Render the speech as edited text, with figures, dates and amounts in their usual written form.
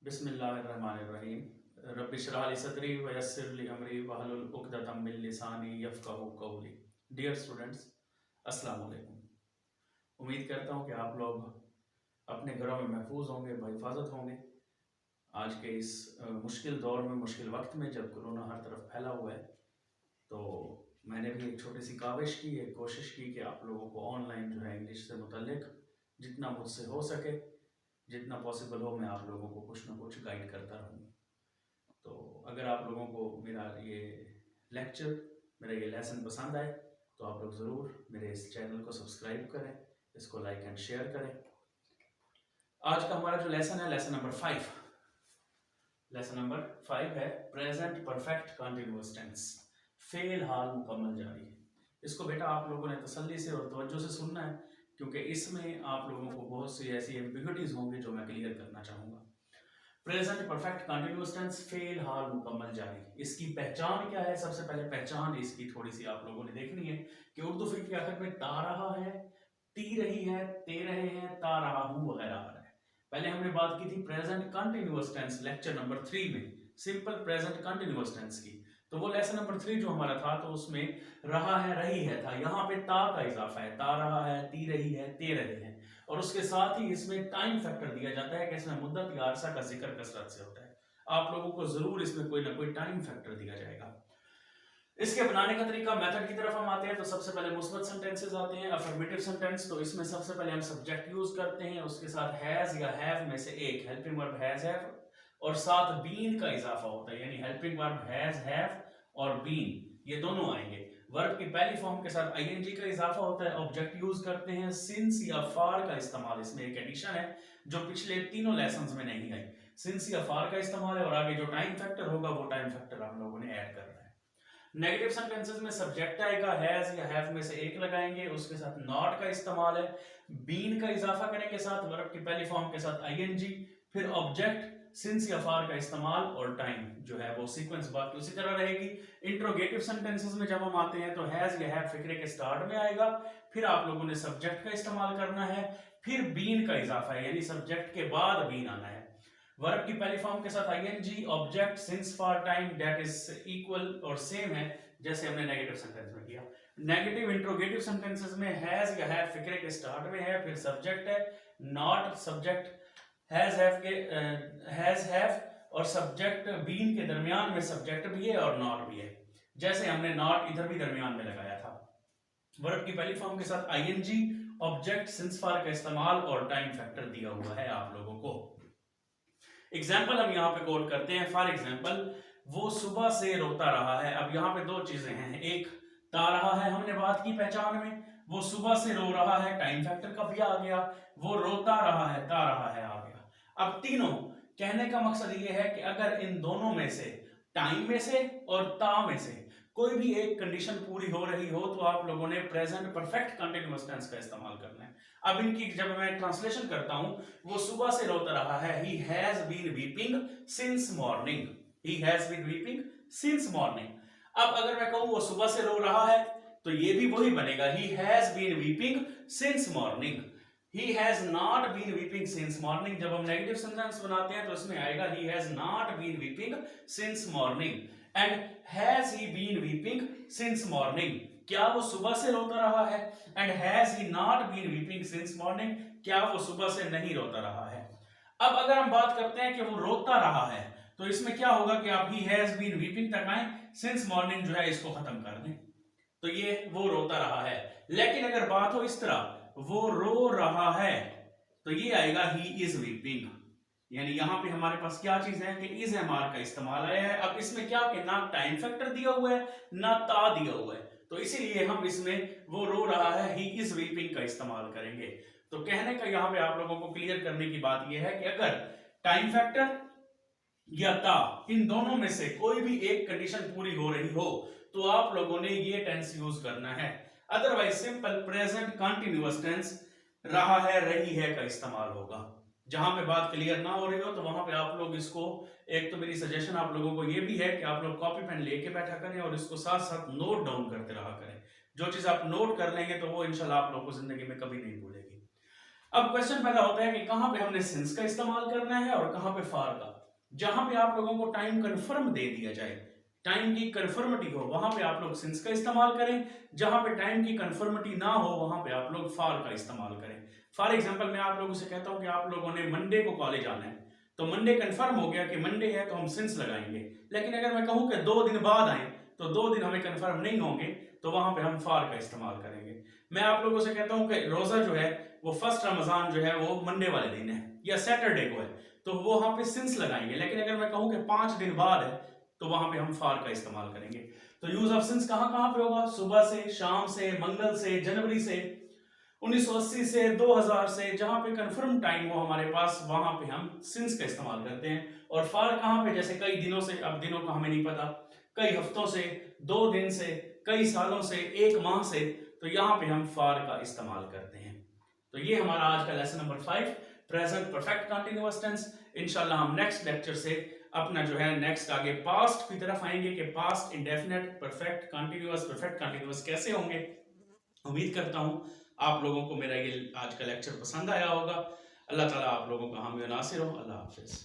बिस्मिल्लाहिर्रहमानिर्रहीम रब्बिशरह ली सदरी वयस्सिर ली अमरी वहलुल उक़दतम मिन लिसानी यफ़क़हू क़ौली। डियर स्टूडेंट्स, अस्सलाम वालेकुम। उम्मीद करता हूँ कि आप लोग अपने घरों में महफूज होंगे, बहिफाजत होंगे। आज के इस मुश्किल दौर में, मुश्किल वक्त में, जब कोरोना हर तरफ फैला हुआ है, तो मैंने भी एक छोटी सी काविश की, एक कोशिश की कि आप लोगों को ऑनलाइन जो है इंग्लिश से मुतल्लिक जितना मुझसे हो सके, जितना पॉसिबल हो, मैं आप लोगों को कुछ ना कुछ गाइड करता रहूँ। तो अगर आप लोगों को मेरा ये लेक्चर, मेरा ये लेसन पसंद आए तो आप लोग ज़रूर मेरे इस चैनल को सब्सक्राइब करें, इसको लाइक एंड शेयर करें। आज का हमारा जो लेसन है, लेसन नंबर 5। लेसन नंबर 5 है प्रेजेंट परफेक्ट कंटिन्यूअस टेंस, फेल हाल मुकम्मल जारी। इसको बेटा आप लोगों ने तसल्ली से और तवज्जो से सुनना है, क्योंकि इसमें आप लोगों को बहुत सी ऐसी एम्बिग्विटीज होंगी जो मैं क्लियर करना चाहूँगा। प्रेजेंट परफेक्ट कंटिन्यूअस टेंस, फेल हाल मुकम्मल जारी। इसकी पहचान क्या है? सबसे पहले पहचान इसकी थोड़ी सी आप लोगों ने देखनी है कि उर्दू फिक्र के आखिर में ता रहा है, ती रही है, ते रहे हैं, ता रहा हूं वगैरह आ रहा है। पहले हमने बात की थी present continuous tense lecture number 3 में, सिंपल प्रेजेंट कंटिन्यूअस टेंस की। तो वो लेसन नंबर 3 जो हमारा था, तो उसमें रहा है, रही है था। यहाँ पे ता का इजाफा है, ता रहा है, ती रही है, ते रहे हैं, और उसके साथ ही इसमें टाइम फैक्टर दिया जाता है कि इसमें मुद्दत या अरसा का जिक्र कसरत से होता है। आप लोगों को जरूर इसमें कोई ना कोई टाइम फैक्टर दिया जाएगा। इसके बनाने का तरीका, मेथड की तरफ हम आते हैं। तो सबसे पहले मुस्बत सेंटेंसेस आते हैं, अफर्मेटिव सेंटेंस। तो इसमें सबसे पहले हम सब्जेक्ट यूज करते हैं, उसके साथ हैज या हैव में से एक हेल्पिंग वर्ब हैज हैव, और साथ बीन का इजाफा होता है, यानी हेल्पिंग वर्ब हैज हैव और बीन ये दोनों आएंगे। वर्ब की पहली फॉर्म के साथ आईएनजी का इजाफा होता है। ऑब्जेक्ट यूज करते हैं, सिंस या फार का इस्तेमाल। इसमें एक एडिशन है जो पिछले तीनों लेसन्स में नहीं आई। सिंस या फार का इस्तेमाल है, और आगे जो टाइम फैक्टर होगा वो टाइम फैक्टर हम लोगों ने ऐड करना है। नेगेटिव सेंटेंसेस में सब्जेक्ट आएगा, हैज या हैव में से एक लगाएंगे, उसके साथ नॉट का इस्तेमाल है, बीन का इजाफा करेंगे साथ वर्ब की पहली फॉर्म के साथ आईएनजी, फिर ऑब्जेक्ट, सिंस या फार का इस्तेमाल, और टाइम जो है वो सीक्वेंस बाकी उसी तरह रहेगी। इंट्रोगेटिव सेंटेंसेस में जब हम आते हैं तो हैज या हैव फिक्रे के स्टार्ट में आएगा, फिर आप लोगों ने सब्जेक्ट का इस्तेमाल करना है, फिर बीन का इजाफा है, यानी सब्जेक्ट के बाद बीन आना है। वर्ब की पहली फॉर्म के साथ ING, object, since, for, time, that is equal और सेम है जैसे हमने नेगेटिव सेंटेंस में किया। नेगेटिव इंट्रोगेटिव सेंटेंसेस में हैज या हैव फिक्रे के स्टार्ट में है, फिर सब्जेक्ट है, नॉट सब्जेक्ट, हैज हैव के हैज हैव और सब्जेक्ट बीन के दरमियान में सब्जेक्ट भी है और नॉट भी है, जैसे हमने नॉट इधर भी दरमियान में लगाया था। वर्ब की पहली फॉर्म के साथ आईएनजी, ऑब्जेक्ट, सिंस, फॉर का इस्तेमाल और टाइम फैक्टर दिया हुआ है आप लोगों को। एग्जाम्पल हम यहाँ पे कोट करते हैं। फॉर एग्जाम्पल, वो सुबह से रोता रहा है। अब यहाँ पे दो चीजें हैं, एक ता रहा है, हमने बात की पहचान में, वो सुबह से रो रहा है, टाइम फैक्टर का भी आ गया, वो रोता रहा है, ता रहा है आ गया। अब तीनों कहने का मकसद ये है कि अगर इन दोनों में से, टाइम में से और ता में से कोई भी एक कंडीशन पूरी हो रही हो, तो आप लोगों ने प्रेजेंट परफेक्ट कंटिन्यूअस टेंस का इस्तेमाल करना है। अब इनकी जब मैं ट्रांसलेशन करता हूं, वो सुबह से रोता रहा है, he has been weeping since morning, he has been weeping since morning। अब अगर मैं कहूं वो सुबह से रो रहा है, तो ये भी वही बनेगा, he has been weeping since morning। he has not been weeping since morning, जब हम नेगेटिव सेंटेंस बनाते हैं तो इसमें आएगा he has not been weeping since morning and has he been weeping since morning। क्या वो सुबह से रोता रहा है? And has he not been weeping since morning, क्या वो सुबह से नहीं रोता रहा है? अब अगर हम बात करते हैं कि वो रोता रहा है, तो इसमें क्या होगा कि आप ही हैज बीन वीपिंग तक आए, सिंस मॉर्निंग जो है इसको खत्म कर दें, तो ये वो रोता रहा है। लेकिन अगर बात हो इस तरह, वो रो रहा है, तो ये आएगा ही इज वीपिंग, यानी यहां पे हमारे पास क्या चीज है कि इज एम आर का इस्तेमाल आया है। अब इसमें क्या कि ना टाइम फैक्टर दिया हुआ है, ना ता दिया हुआ है, तो इसीलिए हम इसमें वो रो रहा है, ही इज वीपिंग का इस्तेमाल करेंगे। तो कहने का यहां पे आप लोगों को क्लियर करने की बात यह है कि अगर टाइम फैक्टर या ता, इन दोनों में से कोई भी एक कंडीशन पूरी हो रही हो, तो आप लोगों ने ये टेंस यूज करना है। Otherwise simple present continuous tense रहा है, रही है का इस्तेमाल होगा। जहां पे बात क्लियर ना हो रही हो, तो वहां पे आप लोग इसको, एक तो मेरी सजेशन आप लोगों को ये भी है कि आप लोग कॉपी पेन लेके बैठा करें और इसको साथ साथ नोट डाउन करते रहा करें। जो चीज आप नोट कर लेंगे तो वो इंशाल्लाह आप लोगों को जिंदगी में कभी नहीं भूलेगी। अब क्वेश्चन पैदा होता है कि कहां पे हमने सिंस का इस्तेमाल करना है और कहां पे फॉर का। जहां पे आप लोगों को टाइम कंफर्म दे दिया जाए, टाइम की कंफर्मिटी हो, वहां पे आप लोग सिंस का इस्तेमाल करें। जहां पे टाइम की कंफर्मिटी ना हो वहां पे आप लोग फॉर का इस्तेमाल करें। फॉर एग्जांपल मैं आप लोगों से कहता हूं कि आप लोगों ने मंडे को कॉलेज आना है, तो मंडे कंफर्म हो गया कि मंडे है तो हम सिंस लगाएंगे। लेकिन अगर मैं कहूं कि 2 दिन बाद आए तो 2 दिन हमें कंफर्म नहीं होंगे, तो वहां पे हम फॉर का इस्तेमाल करेंगे। मैं आप लोगों से कहता हूं कि रोजा जो है वो फर्स्ट रमजान जो है वो मंडे वाले दिन है या सैटरडे को है, तो वो वहां पे सिंस लगाएंगे। लेकिन अगर मैं कहूं कि 5 दिन बाद है तो वहां पे हम फॉर का इस्तेमाल करेंगे। तो यूज ऑफ सिंस कहां कहां पे होगा? सुबह से, शाम से, मंगल से, जनवरी से, 1980 से, 2000 से, जहां पे कंफर्म टाइम हो हमारे पास वहां पे हम सिंस का इस्तेमाल करते हैं। और फॉर कहां पे? जैसे कई दिनों से, अब दिनों का हमें नहीं पता, कई हफ्तों से, 2 दिन से, कई सालों से, 1 माह से, तो यहां पे हम फॉर का इस्तेमाल करते हैं। तो ये हमारा आज का lesson number 5, present perfect continuous tense. इंशाल्लाह हम नेक्स्ट लेक्चर से अपना जो है नेक्स्ट आगे पास्ट की तरफ आएंगे कि पास्ट इंडेफिनेट परफेक्ट कंटीन्यूअस कैसे होंगे। उम्मीद करता हूं आप लोगों को मेरा ये आज का लेक्चर पसंद आया होगा। अल्लाह ताला आप लोगों का हामी नासिर हो। अल्लाह हाफिज।